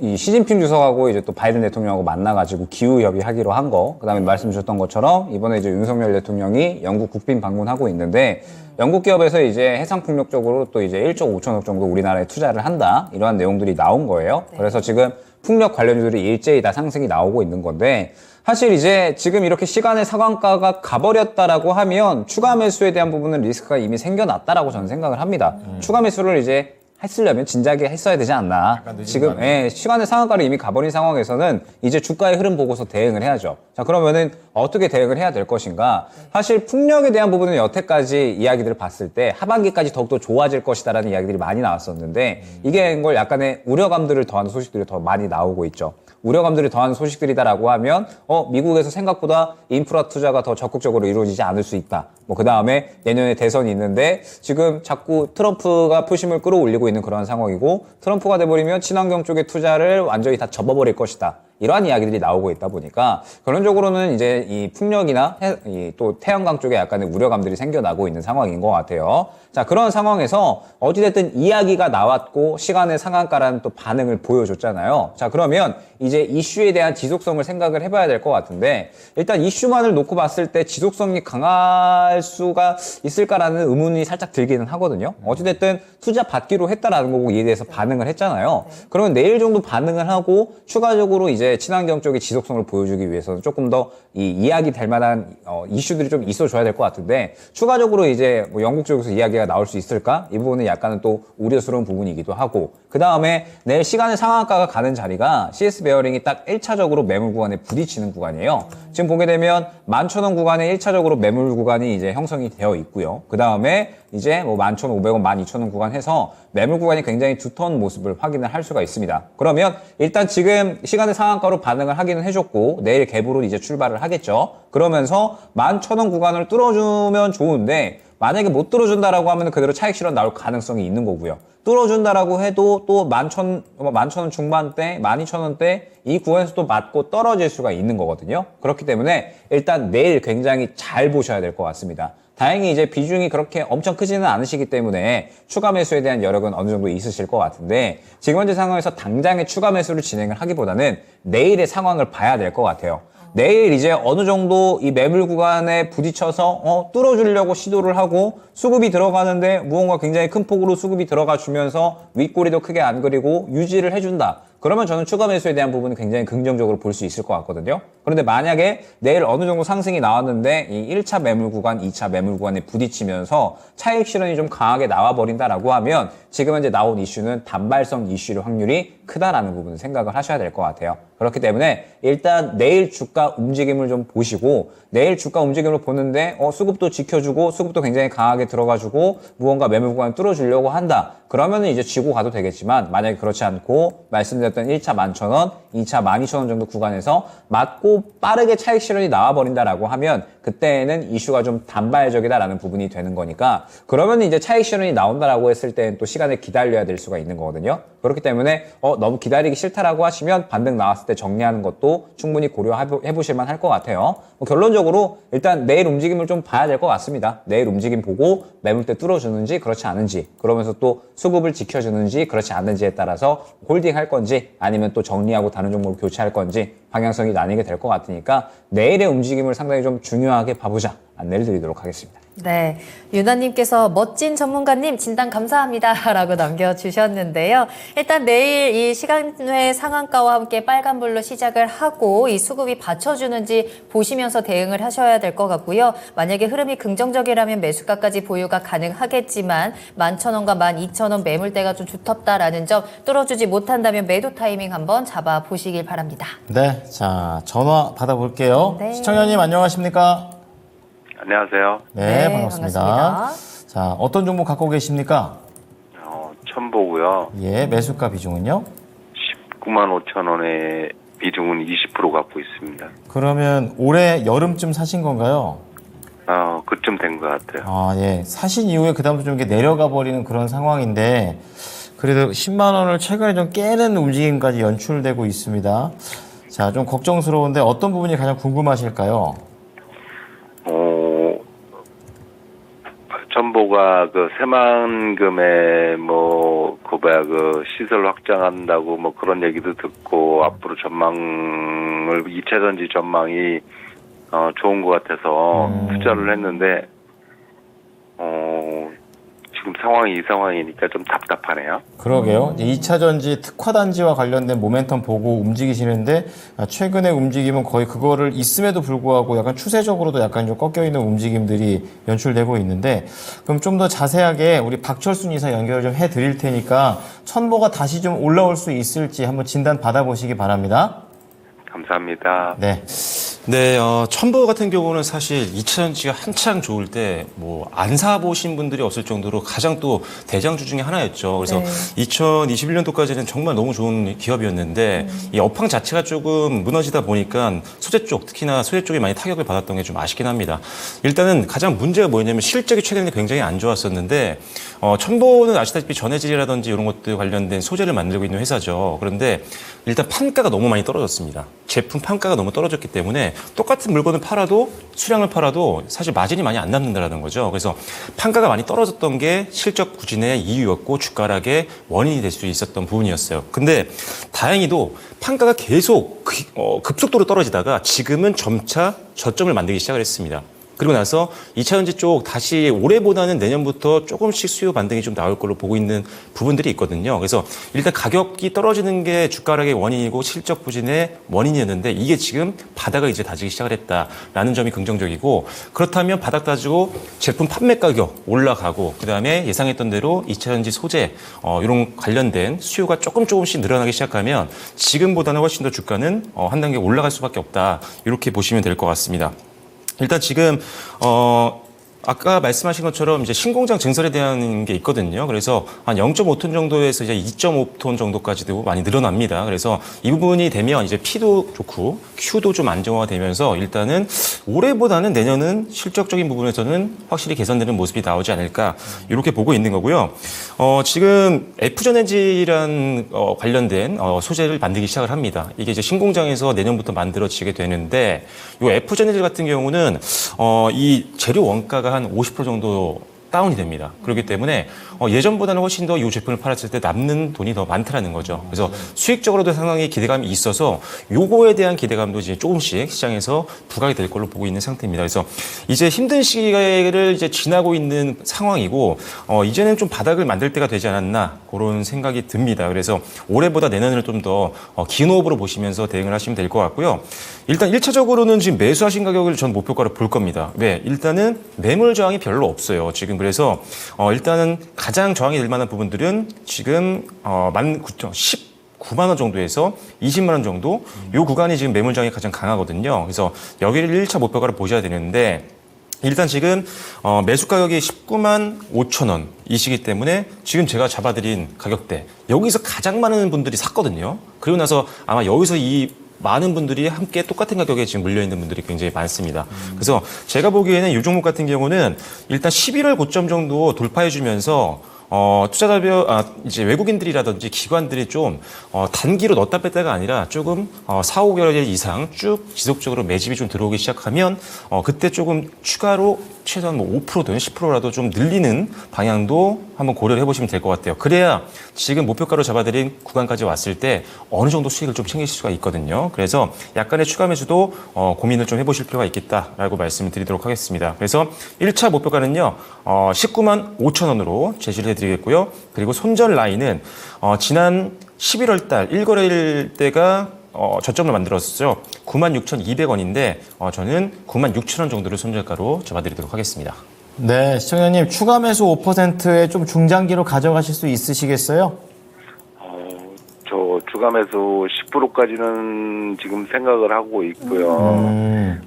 이 시진핑 주석하고 이제 또 바이든 대통령하고 만나가지고 기후 협의하기로 한 거, 그다음에 말씀 주셨던 것처럼 이번에 이제 윤석열 대통령이 영국 국빈 방문하고 있는데 영국 기업에서 이제 해상 풍력 쪽으로 또 이제 1조 5천억 정도 우리나라에 투자를 한다 이러한 내용들이 나온 거예요. 그래서 지금 풍력 관련주들이 일제히 다 상승이 나오고 있는 건데 사실 이제 지금 이렇게 시간의 상한가가 가버렸다라고 하면 추가 매수에 대한 부분은 리스크가 이미 생겨났다라고 저는 생각을 합니다. 추가 매수를 이제 했으려면 진작에 했어야 되지 않나. 지금 시간의 상한가를 이미 가버린 상황에서는 이제 주가의 흐름 보고서 대응을 해야죠. 자, 그러면은 어떻게 대응을 해야 될 것인가? 사실 풍력에 대한 부분은 여태까지 이야기들을 봤을 때 하반기까지 더욱더 좋아질 것이다라는 이야기들이 많이 나왔었는데 이게 걸 약간의 우려감들을 더하는 소식들이 더 많이 나오고 있죠. 우려감들이 더한 소식들이다라고 하면 미국에서 생각보다 인프라 투자가 더 적극적으로 이루어지지 않을 수 있다. 그 다음에 내년에 대선이 있는데 지금 자꾸 트럼프가 표심을 끌어올리고 있는 그런 상황이고 트럼프가 돼버리면 친환경 쪽의 투자를 완전히 다 접어버릴 것이다. 이러한 이야기들이 나오고 있다 보니까 결론적으로는 이제 이 풍력이나 또 태양광 쪽에 약간의 우려감들이 생겨나고 있는 상황인 것 같아요. 자, 그런 상황에서 어찌됐든 이야기가 나왔고 시간의 상한가라는 또 반응을 보여줬잖아요. 자, 그러면 이제 이슈에 대한 지속성을 생각을 해봐야 될 것 같은데 일단 이슈만을 놓고 봤을 때 지속성이 강할 수가 있을까라는 의문이 살짝 들기는 하거든요. 어찌됐든 투자 받기로 했다라는 거고 이에 대해서 반응을 했잖아요. 그러면 내일 정도 반응을 하고 추가적으로 이제 친환경 쪽의 지속성을 보여주기 위해서는 조금 더 이 이야기 될 만한 이슈들이 좀 있어줘야 될 것 같은데 추가적으로 이제 뭐 영국 쪽에서 이야기가 나올 수 있을까? 이 부분은 약간은 또 우려스러운 부분이기도 하고 그 다음에 내일 시간의 상한가가 가는 자리가 CS 베어링이 딱 1차적으로 매물 구간에 부딪히는 구간이에요. 지금 보게 되면 11,000원 구간에 1차적으로 매물 구간이 이제 형성이 되어 있고요. 그 다음에 이제 뭐 11,500원, 12,000원 구간 해서 매물 구간이 굉장히 두터운 모습을 확인을 할 수가 있습니다. 그러면 일단 지금 시간의 상한가로 반응을 하기는 해줬고 내일 갭으로 이제 출발을 하겠죠. 그러면서 11,000원 구간을 뚫어주면 좋은데 만약에 못 뚫어준다라고 하면 그대로 차익 실현 나올 가능성이 있는 거고요. 뚫어준다라고 해도 또 11,000원 중반대, 12,000원대 이 구간에서 또 맞고 떨어질 수가 있는 거거든요. 그렇기 때문에 일단 내일 굉장히 잘 보셔야 될 것 같습니다. 다행히 이제 비중이 그렇게 엄청 크지는 않으시기 때문에 추가 매수에 대한 여력은 어느 정도 있으실 것 같은데 지금 현재 상황에서 당장의 추가 매수를 진행을 하기보다는 내일의 상황을 봐야 될 것 같아요. 내일 이제 어느 정도 이 매물 구간에 부딪혀서 뚫어주려고 시도를 하고 수급이 들어가는데 무언가 굉장히 큰 폭으로 수급이 들어가 주면서 윗꼬리도 크게 안 그리고 유지를 해준다. 그러면 저는 추가 매수에 대한 부분은 굉장히 긍정적으로 볼 수 있을 것 같거든요. 그런데 만약에 내일 어느 정도 상승이 나왔는데 이 1차 매물 구간, 2차 매물 구간에 부딪히면서 차익 실현이 좀 강하게 나와버린다라고 하면 지금 현재 나온 이슈는 단발성 이슈일 확률이 크다라는 부분을 생각을 하셔야 될 것 같아요. 그렇기 때문에 일단 내일 주가 움직임을 좀 보시고 내일 주가 움직임을 보는데 수급도 지켜주고 수급도 굉장히 강하게 들어가주고 무언가 매물 구간을 뚫어주려고 한다. 그러면은 이제 쥐고 가도 되겠지만 만약에 그렇지 않고 말씀드렸던 1차 11,000원, 2차 12,000원 정도 구간에서 맞고 빠르게 차익 실현이 나와버린다라고 하면 그때는 이슈가 좀 단발적이다라는 부분이 되는 거니까 그러면 이제 차익 실현이 나온다라고 했을 때는 또 시간을 기다려야 될 수가 있는 거거든요. 그렇기 때문에 너무 기다리기 싫다라고 하시면 반등 나왔을 때 정리하는 것도 충분히 고려해 보실 만할 것 같아요. 결론적으로 일단 내일 움직임을 좀 봐야 될 것 같습니다. 내일 움직임 보고 매물대 뚫어주는지 그렇지 않은지 그러면서 또 수급을 지켜주는지 그렇지 않은지에 따라서 홀딩할 건지 아니면 또 정리하고 다른 종목을 교체할 건지 방향성이 나뉘게 될 것 같으니까 내일의 움직임을 상당히 좀 중요하게 봐보자 안내를 드리도록 하겠습니다. 네, 유나님께서 멋진 전문가님 진단 감사합니다라고 남겨주셨는데요. 일단 내일 이 시간외 상한가와 함께 빨간불로 시작을 하고 이 수급이 받쳐주는지 보시면서 대응을 하셔야 될 것 같고요. 만약에 흐름이 긍정적이라면 매수가까지 보유가 가능하겠지만 11,000원과 12,000원 매물대가 좀 두텁다라는 점 뚫어주지 못한다면 매도 타이밍 한번 잡아보시길 바랍니다. 네, 자 전화 받아볼게요. 네. 시청자님 안녕하십니까? 안녕하세요. 네, 반갑습니다. 자, 어떤 종목 갖고 계십니까? 첨보고요. 예, 매수가 비중은요? 19만 5천 원의 비중은 20% 갖고 있습니다. 그러면 올해 여름쯤 사신 건가요? 그쯤 된 것 같아요. 아, 예. 사신 이후에 그다음부터 좀 이렇게 내려가 버리는 그런 상황인데 그래도 10만 원을 최근에 좀 깨는 움직임까지 연출되고 있습니다. 자, 좀 걱정스러운데 어떤 부분이 가장 궁금하실까요? 첨보가 그 새만금에 그 시설 확장한다고 그런 얘기도 듣고 앞으로 전망을 2차 전지 전망이 좋은 것 같아서 투자를 했는데 지금 상황이 이 상황이니까 좀 답답하네요. 그러게요. 2차 전지 특화 단지와 관련된 모멘텀 보고 움직이시는데 최근의 움직임은 거의 그거를 있음에도 불구하고 약간 추세적으로도 약간 좀 꺾여 있는 움직임들이 연출되고 있는데 그럼 좀 더 자세하게 우리 박철순 이사 연결을 좀 해드릴 테니까 첨보가 다시 좀 올라올 수 있을지 한번 진단 받아보시기 바랍니다. 감사합니다. 네. 네, 첨보 같은 경우는 사실 2차 전지가 한창 좋을 때 안 사보신 분들이 없을 정도로 가장 또 대장주 중에 하나였죠. 그래서 네. 2021년도까지는 정말 너무 좋은 기업이었는데 이 업황 자체가 조금 무너지다 보니까 소재 쪽, 특히나 소재 쪽이 많이 타격을 받았던 게 좀 아쉽긴 합니다. 일단은 가장 문제가 뭐였냐면 실적이 최근에 굉장히 안 좋았었는데 첨보는 아시다시피 전해질이라든지 이런 것들 관련된 소재를 만들고 있는 회사죠. 그런데 일단 판가가 너무 많이 떨어졌습니다. 제품 판가가 너무 떨어졌기 때문에 똑같은 물건을 팔아도 수량을 팔아도 사실 마진이 많이 안 남는다는 거죠. 그래서 판가가 많이 떨어졌던 게 실적 부진의 이유였고 주가락의 원인이 될 수 있었던 부분이었어요. 근데 다행히도 판가가 계속 급속도로 떨어지다가 지금은 점차 저점을 만들기 시작을 했습니다. 그리고 나서 2차 전지 쪽 다시 올해보다는 내년부터 조금씩 수요 반등이 좀 나올 걸로 보고 있는 부분들이 있거든요. 그래서 일단 가격이 떨어지는 게 주가락의 원인이고 실적 부진의 원인이었는데 이게 지금 바닥을 이제 다지기 시작을 했다라는 점이 긍정적이고 그렇다면 바닥 다지고 제품 판매 가격 올라가고 그다음에 예상했던 대로 2차 전지 소재 이런 관련된 수요가 조금씩 늘어나기 시작하면 지금보다는 훨씬 더 주가는 한 단계 올라갈 수밖에 없다. 이렇게 보시면 될 것 같습니다. 일단 지금 아까 말씀하신 것처럼 이제 신공장 증설에 대한 게 있거든요. 그래서 한 0.5톤 정도에서 이제 2.5톤 정도까지도 많이 늘어납니다. 그래서 이 부분이 되면 이제 P도 좋고 Q도 좀 안정화되면서 일단은 올해보다는 내년은 실적적인 부분에서는 확실히 개선되는 모습이 나오지 않을까 이렇게 보고 있는 거고요. 지금 F전해질이란 관련된 소재를 만들기 시작을 합니다. 이게 이제 신공장에서 내년부터 만들어지게 되는데 이 F전해질 같은 경우는 이 재료 원가가 한 50% 정도 다운이 됩니다. 그렇기 때문에 예전보다는 훨씬 더 이 제품을 팔았을 때 남는 돈이 더 많다라는 거죠. 그래서 수익적으로도 상당히 기대감이 있어서 요거에 대한 기대감도 이제 조금씩 시장에서 부각이 될 걸로 보고 있는 상태입니다. 그래서 이제 힘든 시기를 이제 지나고 있는 상황이고 이제는 좀 바닥을 만들 때가 되지 않았나 그런 생각이 듭니다. 그래서 올해보다 내년을 좀 더 긴 호흡으로 보시면서 대응을 하시면 될 것 같고요. 일단 1차적으로는 지금 매수하신 가격을 전 목표가로 볼 겁니다. 왜? 일단은 매물 저항이 별로 없어요. 지금 그래서 일단은 가장 저항이 될 만한 부분들은 지금 19,000 9만 원 정도에서 20만 원 정도 요 구간이 지금 매물장이 가장 강하거든요. 그래서 여기를 1차 목표가를 보셔야 되는데 일단 지금 매수 가격이 19만 5천 원이시기 때문에 지금 제가 잡아드린 가격대 여기서 가장 많은 분들이 샀거든요. 그리고 나서 아마 여기서 이 많은 분들이 함께 똑같은 가격에 지금 물려있는 분들이 굉장히 많습니다. 그래서 제가 보기에는 이 종목 같은 경우는 일단 11월 고점 정도 돌파해주면서 이제 외국인들이라든지 기관들이 좀, 단기로 넣었다 뺐다가 아니라 조금, 4, 5개월 이상 쭉 지속적으로 매집이 좀 들어오기 시작하면, 그때 조금 추가로 최소한 뭐 5%든 10%라도 좀 늘리는 방향도 한번 고려를 해보시면 될 것 같아요. 그래야 지금 목표가로 잡아드린 구간까지 왔을 때 어느 정도 수익을 좀 챙길 수가 있거든요. 그래서 약간의 추가 매수도, 고민을 좀 해보실 필요가 있겠다라고 말씀을 드리도록 하겠습니다. 그래서 1차 목표가는요, 19만 5천 원으로 제시를 해드리겠고요. 그리고 손절 라인은 지난 11월 달 1거래일 때가 저점을 만들었었죠. 96,200원인데 저는 96,000원 정도를 손절가로 잡아드리도록 하겠습니다. 네, 시청자님 추가 매수 5%에 좀 중장기로 가져가실 수 있으시겠어요? 저 주가 매수 10%까지는 지금 생각을 하고 있고요.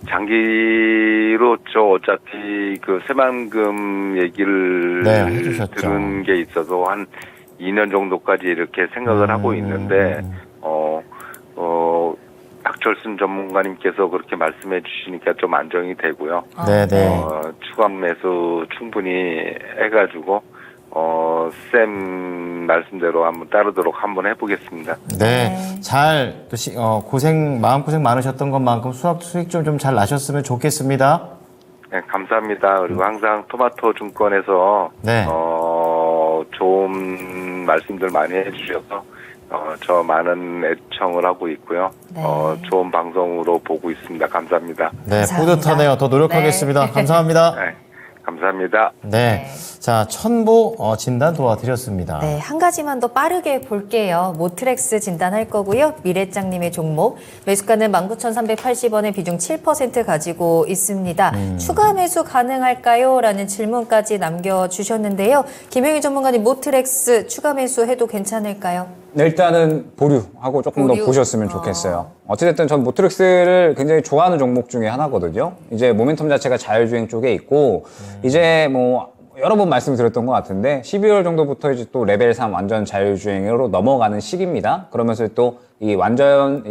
장기로 저 어차피 그 새만금 얘기를 네, 해주셨죠. 들은 게 있어서 한 2년 정도까지 이렇게 생각을 하고 있는데 박철순 전문가님께서 그렇게 말씀해 주시니까 좀 안정이 되고요. 네네. 추가 매수 충분히 해가지고 쌤 말씀대로 한번 따르도록 한번 해보겠습니다. 네, 잘, 마음고생 많으셨던 것만큼 수익 좀 잘 나셨으면 좋겠습니다. 네, 감사합니다. 그리고 항상 토마토 증권에서 네. 좋은 말씀들 많이 해주셔서 저 많은 애청을 하고 있고요. 네. 좋은 방송으로 보고 있습니다. 감사합니다. 네, 감사합니다. 뿌듯하네요. 더 노력하겠습니다. 네. 감사합니다. 네, 감사합니다. 네. 자, 천보 진단 도와드렸습니다. 네, 한 가지만 더 빠르게 볼게요. 모트렉스 진단할 거고요. 미래장님의 종목. 매수가는 19,380원에 비중 7% 가지고 있습니다. 추가 매수 가능할까요? 라는 질문까지 남겨주셨는데요. 김영희 전문가님, 모트렉스 추가 매수해도 괜찮을까요? 네, 일단은 보류하고 조금 보류. 더 보셨으면 좋겠어요. 어찌됐든 전 모트렉스를 굉장히 좋아하는 종목 중에 하나거든요. 이제 모멘텀 자체가 자율주행 쪽에 있고, 이제 뭐, 여러 번 말씀드렸던 것 같은데 12월 정도부터 이제 또 레벨 3 완전 자율주행으로 넘어가는 시기입니다. 그러면서 또 이 완전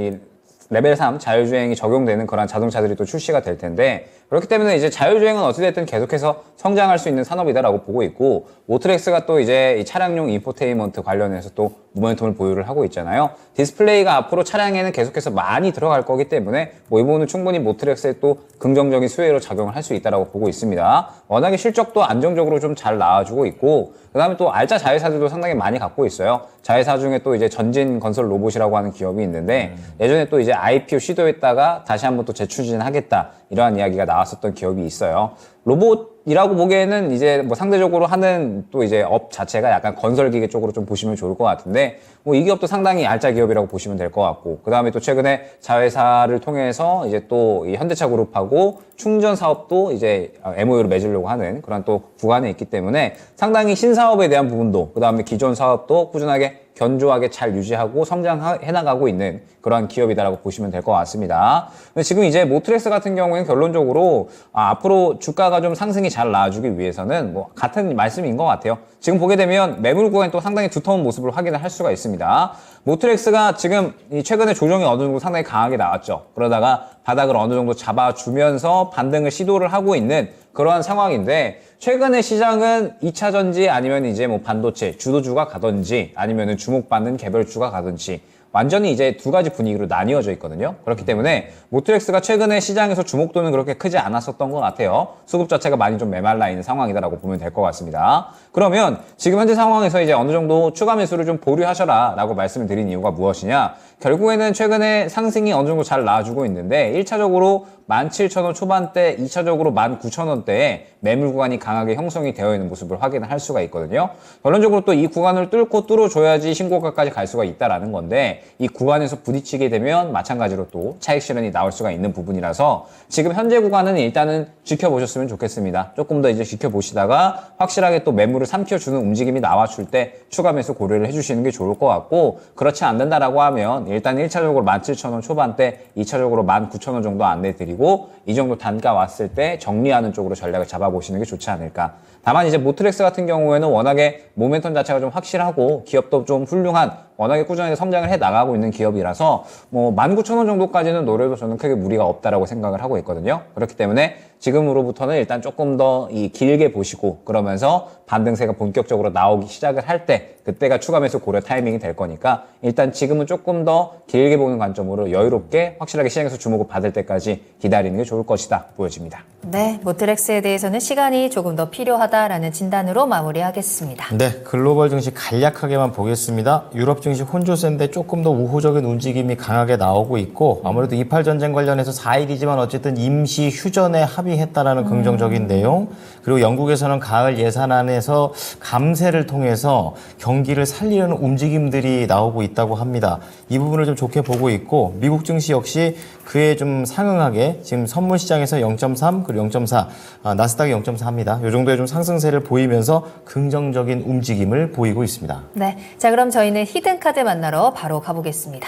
레벨 3 자율주행이 적용되는 그런 자동차들이 또 출시가 될 텐데 그렇기 때문에 이제 자율주행은 어찌됐든 계속해서 성장할 수 있는 산업이다라고 보고 있고 모트렉스가 또 이제 이 차량용 인포테인먼트 관련해서 또 모멘텀을 보유를 하고 있잖아요. 디스플레이가 앞으로 차량에는 계속해서 많이 들어갈 거기 때문에 뭐 이 부분은 충분히 모트렉스의 또 긍정적인 수혜로 작용을 할 수 있다라고 보고 있습니다. 워낙에 실적도 안정적으로 좀 잘 나와주고 있고 그다음에 또 알짜 자회사들도 상당히 많이 갖고 있어요. 자회사 중에 또 이제 전진 건설 로봇이라고 하는 기업이 있는데 예전에 또 이제 IPO 시도했다가 다시 한번 또 재추진하겠다 이러한 이야기가 나왔었던 기업이 있어요. 로봇이라고 보기에는 이제 뭐 상대적으로 하는 또 이제 업 자체가 약간 건설기계 쪽으로 좀 보시면 좋을 것 같은데 뭐 이 기업도 상당히 알짜 기업이라고 보시면 될 것 같고 그 다음에 또 최근에 자회사를 통해서 이제 또 이 현대차 그룹하고 충전 사업도 이제 MOU를 맺으려고 하는 그런 또 구간에 있기 때문에 상당히 신사업에 대한 부분도 그 다음에 기존 사업도 꾸준하게 견조하게 잘 유지하고 성장해 나가고 있는 그러한 기업이다라고 보시면 될 것 같습니다. 근데 지금 이제 모트렉스 같은 경우에는 결론적으로 앞으로 주가가 좀 상승이 잘 나와주기 위해서는 뭐 같은 말씀인 것 같아요. 지금 보게 되면 매물 구간이 또 상당히 두터운 모습을 확인을 할 수가 있습니다. 모트렉스가 지금 최근에 조정이 어느 정도 상당히 강하게 나왔죠. 그러다가 바닥을 어느 정도 잡아주면서 반등을 시도를 하고 있는 그러한 상황인데 최근에 시장은 2차 전지 아니면 이제 뭐 반도체 주도주가 가든지 아니면은 주목받는 개별주가 가든지 완전히 이제 두 가지 분위기로 나뉘어져 있거든요. 그렇기 때문에 모트렉스가 최근에 시장에서 주목도는 그렇게 크지 않았었던 것 같아요. 수급 자체가 많이 좀 메말라 있는 상황이다라고 보면 될 것 같습니다. 그러면 지금 현재 상황에서 이제 어느 정도 추가 매수를 좀 보류하셔라 라고 말씀을 드린 이유가 무엇이냐? 결국에는 최근에 상승이 어느 정도 잘 나와주고 있는데 1차적으로 17,000원 초반대, 2차적으로 19,000원대에 매물 구간이 강하게 형성이 되어 있는 모습을 확인을 할 수가 있거든요. 결론적으로 또 이 구간을 뚫어줘야지 신고가까지 갈 수가 있다라는 건데 이 구간에서 부딪히게 되면 마찬가지로 또 차익 실현이 나올 수가 있는 부분이라서 지금 현재 구간은 일단은 지켜보셨으면 좋겠습니다. 조금 더 이제 지켜보시다가 확실하게 또 매물을 삼켜주는 움직임이 나와줄 때 추가 매수 고려를 해주시는 게 좋을 것 같고 그렇지 않는다라고 하면 일단 1차적으로 17,000원 초반대, 2차적으로 19,000원 정도 안내드리고 이 정도 단가 왔을 때 정리하는 쪽으로 전략을 잡아보시는 게 좋지 않을까. 다만 이제 모트렉스 같은 경우에는 워낙에 모멘텀 자체가 좀 확실하고 기업도 좀 훌륭한 워낙에 꾸준하게 성장을 해 나가고 있는 기업이라서 뭐 19,000원 정도까지는 노려도 저는 크게 무리가 없다라고 생각을 하고 있거든요. 그렇기 때문에 지금으로부터는 일단 조금 더 이 길게 보시고 그러면서 반등세가 본격적으로 나오기 시작을 할 때 그때가 추가 매수 고려 타이밍이 될 거니까 일단 지금은 조금 더 길게 보는 관점으로 여유롭게 확실하게 시장에서 주목을 받을 때까지 기다리는 게 좋을 것이다 보여집니다. 네, 모트렉스에 대해서는 시간이 조금 더 필요하다라는 진단으로 마무리하겠습니다. 네, 글로벌 증시 간략하게만 보겠습니다. 유럽 증시 혼조세인데 조금 더 우호적인 움직임이 강하게 나오고 있고 아무래도 이팔 전쟁 관련해서 4일이지만 어쨌든 임시 휴전에 합의했다라는 긍정적인 내용 그리고 영국에서는 가을 예산안에서 감세를 통해서 경기를 살리려는 움직임들이 나오고 있다고 합니다. 이 부분을 좀 좋게 보고 있고 미국 증시 역시 그에 좀 상응하게 지금 선물 시장에서 0.3 그리고 0.4 나스닥이 0.4입니다. 이 정도의 좀 상승세를 보이면서 긍정적인 움직임을 보이고 있습니다. 네, 자 그럼 저희는 히든카드 만나러 바로 가보겠습니다.